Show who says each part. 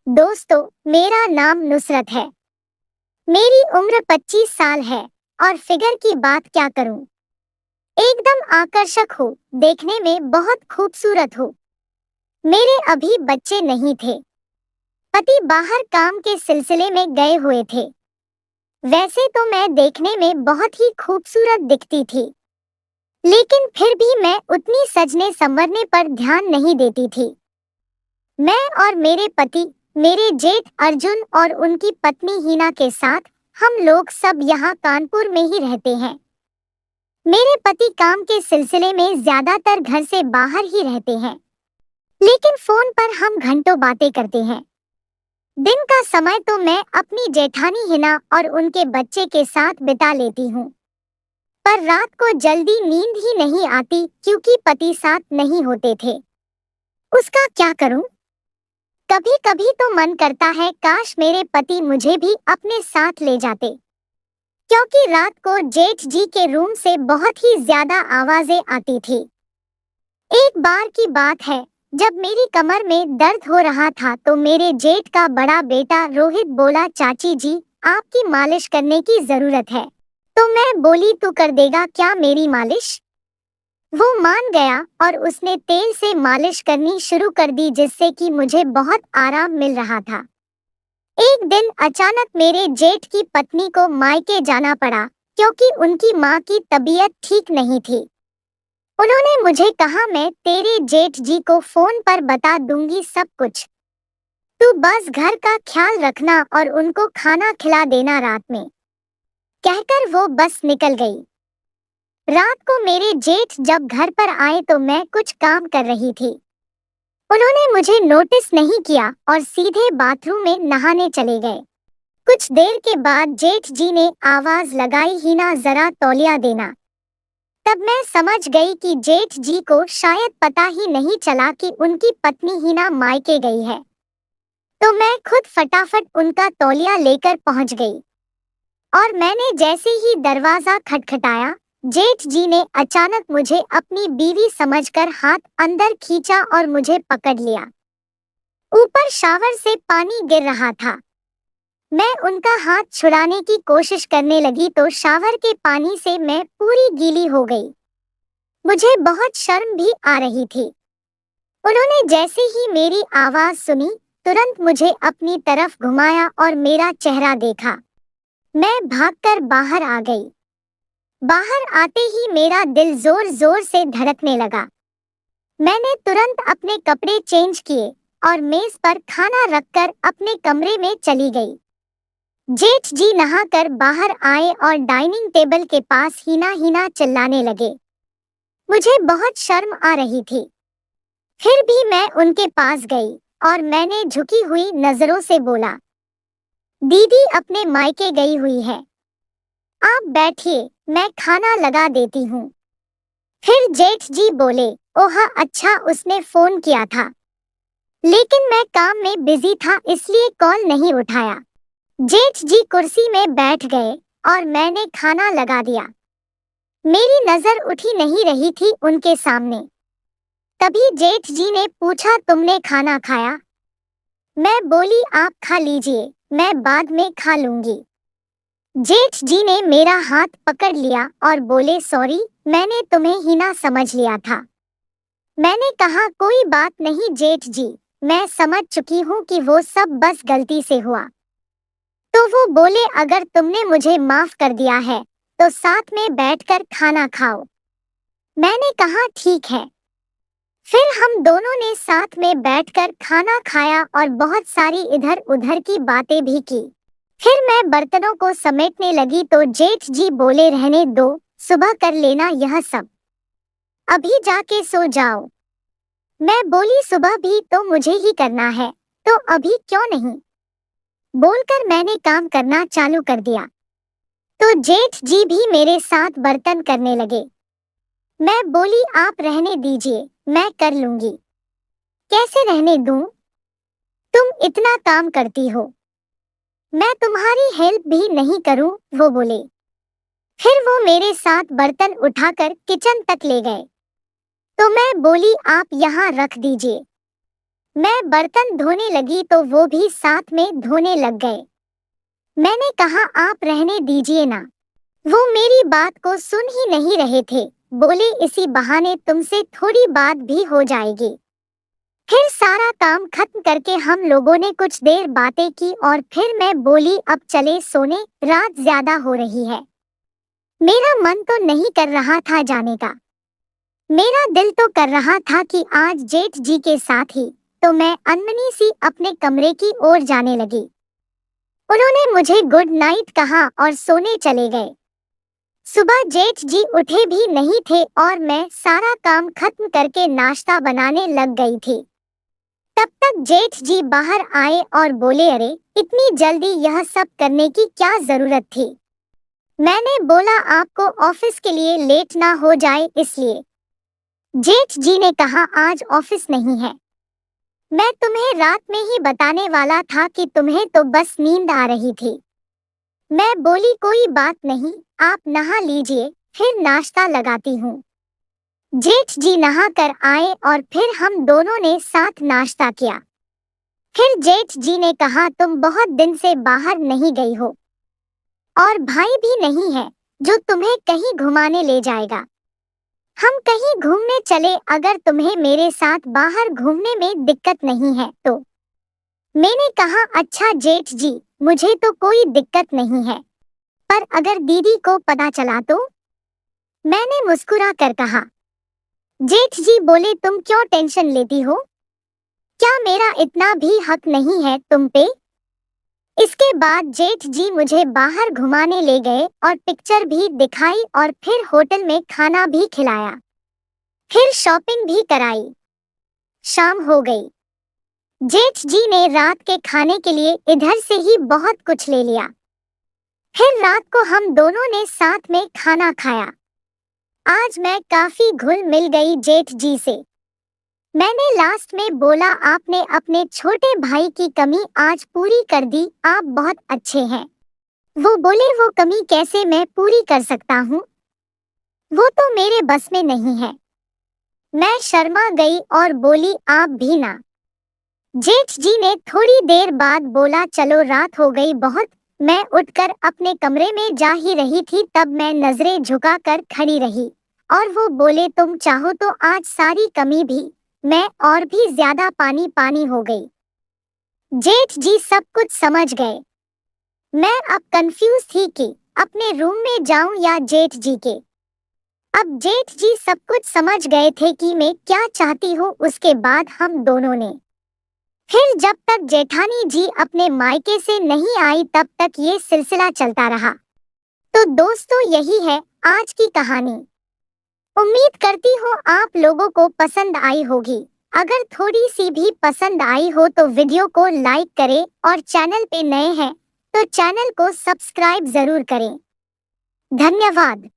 Speaker 1: दोस्तों, मेरा नाम नुसरत है। मेरी उम्र 25 साल है और फिगर की बात क्या करूं। एकदम आकर्षक हो, देखने में बहुत खूबसूरत हो। मेरे अभी बच्चे नहीं थे। पति बाहर काम के सिलसिले में गए हुए थे। वैसे तो मैं देखने में बहुत ही खूबसूरत दिखती थी, लेकिन फिर भी मैं उतनी सजने संवरने पर ध्यान नहीं देती थी। मैं और मेरे पति, मेरे जेठ अर्जुन और उनकी पत्नी हिना के साथ हम लोग सब यहाँ कानपुर में ही रहते हैं। मेरे पति काम के सिलसिले में ज्यादातर घर से बाहर ही रहते हैं, लेकिन फोन पर हम घंटों बातें करते हैं। दिन का समय तो मैं अपनी जेठानी हिना और उनके बच्चे के साथ बिता लेती हूँ, पर रात को जल्दी नींद ही नहीं आती क्योंकि पति साथ नहीं होते थे। उसका क्या करूँ? कभी कभी तो मन करता है काश मेरे पति मुझे भी अपने साथ ले जाते, क्योंकि रात को जेठ जी के रूम से बहुत ही ज्यादा आवाजें आती थी। एक बार की बात है, जब मेरी कमर में दर्द हो रहा था तो मेरे जेठ का बड़ा बेटा रोहित बोला, चाची जी, आपकी मालिश करने की जरूरत है। तो मैं बोली, तू कर देगा क्या मेरी मालिश? वो मान गया और उसने तेल से मालिश करनी शुरू कर दी, जिससे कि मुझे बहुत आराम मिल रहा था। एक दिन अचानक मेरे जेठ की पत्नी को मायके जाना पड़ा, क्योंकि उनकी माँ की तबीयत ठीक नहीं थी। उन्होंने मुझे कहा, मैं तेरे जेठ जी को फोन पर बता दूंगी सब कुछ, तू बस घर का ख्याल रखना और उनको खाना खिला देना रात में। कहकर वो बस निकल गई। रात को मेरे जेठ जब घर पर आए तो मैं कुछ काम कर रही थी। उन्होंने मुझे नोटिस नहीं किया और सीधे बाथरूम में नहाने चले गए। कुछ देर के बाद जेठ जी ने आवाज लगाई, हिना जरा तौलिया देना। तब मैं समझ गई कि जेठ जी को शायद पता ही नहीं चला कि उनकी पत्नी हिना मायके गई है। तो मैं खुद फटाफट उनका तौलिया लेकर पहुंच गई और मैंने जैसे ही दरवाजा खटखटाया, जेठ जी ने अचानक मुझे अपनी बीवी समझकर हाथ अंदर खींचा और मुझे पकड़ लिया। ऊपर शावर से पानी गिर रहा था। मैं उनका हाथ छुड़ाने की कोशिश करने लगी तो शावर के पानी से मैं पूरी गीली हो गई। मुझे बहुत शर्म भी आ रही थी। उन्होंने जैसे ही मेरी आवाज सुनी, तुरंत मुझे अपनी तरफ घुमाया और मेरा चेहरा देखा। मैं भागकर बाहर आ गई। बाहर आते ही मेरा दिल जोर जोर से धड़कने लगा। मैंने तुरंत अपने कपड़े चेंज किए और मेज पर खाना रखकर अपने कमरे में चली गई। जेठ जी नहाकर बाहर आए और डाइनिंग टेबल के पास हिना हिना चिल्लाने लगे। मुझे बहुत शर्म आ रही थी, फिर भी मैं उनके पास गई और मैंने झुकी हुई नजरों से बोला, दीदी अपने मायके गई हुई है, आप बैठिए, मैं खाना लगा देती हूँ। फिर जेठ जी बोले, ओह अच्छा, उसने फोन किया था, लेकिन मैं काम में बिजी था इसलिए कॉल नहीं उठाया। जेठ जी कुर्सी में बैठ गए और मैंने खाना लगा दिया। मेरी नजर उठी नहीं रही थी उनके सामने। तभी जेठ जी ने पूछा, तुमने खाना खाया? मैं बोली, आप खा लीजिए, मैं बाद में खा लूंगी। जेठ जी ने मेरा हाथ पकड़ लिया और बोले, सॉरी, मैंने तुम्हें हिना समझ लिया था। मैंने कहा, कोई बात नहीं जेठ जी, मैं समझ चुकी हूँ कि वो सब बस गलती से हुआ। तो वो बोले, अगर तुमने मुझे माफ कर दिया है तो साथ में बैठकर खाना खाओ। मैंने कहा, ठीक है। फिर हम दोनों ने साथ में बैठकर खाना खाया और बहुत सारी इधर उधर की बातें भी की। फिर मैं बर्तनों को समेटने लगी तो जेठ जी बोले, रहने दो, सुबह कर लेना यह सब, अभी जाके सो जाओ। मैं बोली, सुबह भी तो मुझे ही करना है, तो अभी क्यों नहीं? बोलकर मैंने काम करना चालू कर दिया। तो जेठ जी भी मेरे साथ बर्तन करने लगे। मैं बोली, आप रहने दीजिए, मैं कर लूंगी। कैसे रहने दूं? तुम इतना काम करती हो, मैं तुम्हारी हेल्प भी नहीं करूं? वो बोले। फिर वो मेरे साथ बर्तन उठाकर किचन तक ले गए। तो मैं बोली, आप यहाँ रख दीजिए, मैं बर्तन धोने लगी तो वो भी साथ में धोने लग गए। मैंने कहा आप रहने दीजिए ना। वो मेरी बात को सुन ही नहीं रहे थे। बोले इसी बहाने तुमसे थोड़ी बात भी हो जाएगी। फिर सारा काम खत्म करके हम लोगों ने कुछ देर बातें की और फिर मैं बोली अब चले सोने, रात ज्यादा हो रही है। मेरा मन तो नहीं कर रहा था जाने का। मेरा दिल तो कर रहा था कि आज जेठ जी के साथ ही, तो मैं अनमनी सी अपने कमरे की ओर जाने लगी। उन्होंने मुझे गुड नाइट कहा और सोने चले गए। सुबह जेठ जी उठे भी नहीं थे और मैं सारा काम खत्म करके नाश्ता बनाने लग गई थी। तब तक जेठ जी बाहर आए और बोले अरे इतनी जल्दी यह सब करने की क्या जरूरत थी। मैंने बोला आपको ऑफिस के लिए लेट ना हो जाए इसलिए। जेठ जी ने कहा आज ऑफिस नहीं है। मैं तुम्हें रात में ही बताने वाला था कि तुम्हें तो बस नींद आ रही थी। मैं बोली कोई बात नहीं, आप नहा लीजिए, फिर नाश्ता लगाती हूँ। जेठ जी नहा कर आए और फिर हम दोनों ने साथ नाश्ता किया। फिर जेठ जी ने कहा तुम बहुत दिन से बाहर नहीं गई हो और भाई भी नहीं है जो तुम्हें कहीं घुमाने ले जाएगा। हम कहीं घूमने चले अगर तुम्हें मेरे साथ बाहर घूमने में दिक्कत नहीं है तो। मैंने कहा अच्छा जेठ जी, मुझे तो कोई दिक्कत नहीं है, पर अगर दीदी को पता चला तो। मैंने मुस्कुरा कर कहा। जेठ जी बोले तुम क्यों टेंशन लेती हो, क्या मेरा इतना भी हक नहीं है तुम पे। इसके बाद जेठ जी मुझे बाहर घुमाने ले गए और पिक्चर भी दिखाई और फिर होटल में खाना भी खिलाया, फिर शॉपिंग भी कराई। शाम हो गई। जेठ जी ने रात के खाने के लिए इधर से ही बहुत कुछ ले लिया। फिर रात को हम दोनों ने साथ में खाना खाया। आज मैं काफी घुल मिल गई जेठ जी से। मैंने लास्ट में बोला आपने अपने छोटे भाई की कमी आज पूरी कर दी, आप बहुत अच्छे हैं। वो बोले वो कमी कैसे मैं पूरी कर सकता हूँ, वो तो मेरे बस में नहीं है। मैं शर्मा गई और बोली आप भी ना। जेठ जी ने थोड़ी देर बाद बोला चलो रात हो गई बहुत। मैं उठकर अपने कमरे में जा ही रही थी तब मैं नजरें झुकाकर खड़ी रही और वो बोले तुम चाहो तो आज सारी कमी भी, मैं और भी ज्यादा पानी पानी हो गई। जेठ जी सब कुछ समझ गए। मैं अब कंफ्यूज थी कि अपने रूम में जाऊं या जेठ जी के। अब जेठ जी सब कुछ समझ गए थे कि मैं क्या चाहती हूँ। उसके बाद हम दोनों ने फिर जब तक जेठानी जी अपने मायके से नहीं आई तब तक ये सिलसिला चलता रहा। तो दोस्तों यही है आज की कहानी। उम्मीद करती हूँ आप लोगों को पसंद आई होगी। अगर थोड़ी सी भी पसंद आई हो तो वीडियो को लाइक करें और चैनल पे नए हैं तो चैनल को सब्सक्राइब जरूर करें। धन्यवाद।